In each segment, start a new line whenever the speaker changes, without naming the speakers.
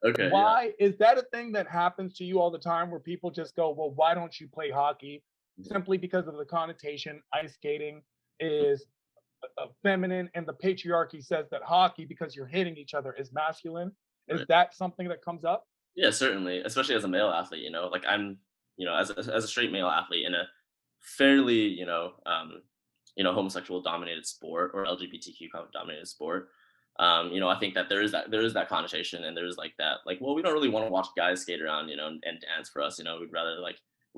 Okay, yeah.
Why is that a thing that happens to you all the time where people just go, "Well, why don't you play hockey?"
Mhm.
Simply because of the connotation ice skating is feminine and the patriarchy says that hockey, because you're hitting each other, is masculine. Is
Right.
that something that comes up?
Yeah, certainly, especially as a male athlete, like I'm, as a straight male athlete in a fairly, homosexual dominated sport or LGBTQ dominated sport. I think that there is that connotation and there's like that, like, well, we don't really want to watch guys skate around, and dance for us, we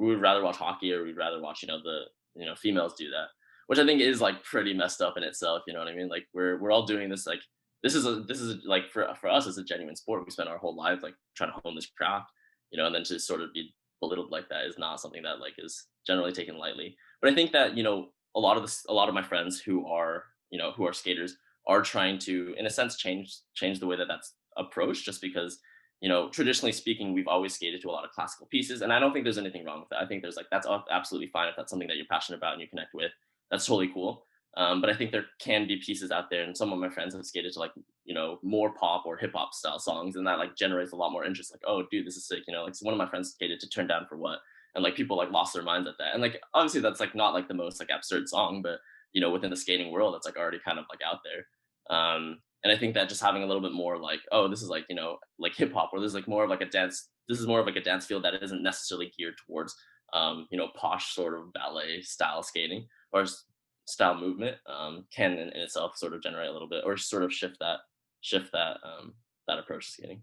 would rather watch hockey or we'd rather watch, the females do that, which I think is like pretty messed up in itself, you know what I mean? Like we're all doing this like like for us as a genuine sport. We spend our whole lives like trying to hone this craft, and then to sort of be belittled like that is not something that like is generally taken lightly. But I think that a lot of my friends who are skaters are trying to, in a sense, change the way that that's approached. Just because traditionally speaking, we've always skated to a lot of classical pieces, and I don't think there's anything wrong with that. I think there's like that's absolutely fine if that's something that you're passionate about and you connect with. That's totally cool. But I think there can be pieces out there, and some of my friends have skated to like more pop or hip hop style songs, and that like generates a lot more interest. Like, oh, dude, this is sick. Like so one of my friends skated to "Turn Down for What," and like people like lost their minds at that. And like obviously that's like not like the most like absurd song, but within the skating world, that's like already kind of like out there. And I think that just having a little bit more like, oh, this is like like hip hop, or this is like more of like a dance. This is more of like a dance field that isn't necessarily geared towards posh sort of ballet style skating or style movement, can in itself sort of generate a little bit or sort of shift that that approach to skating.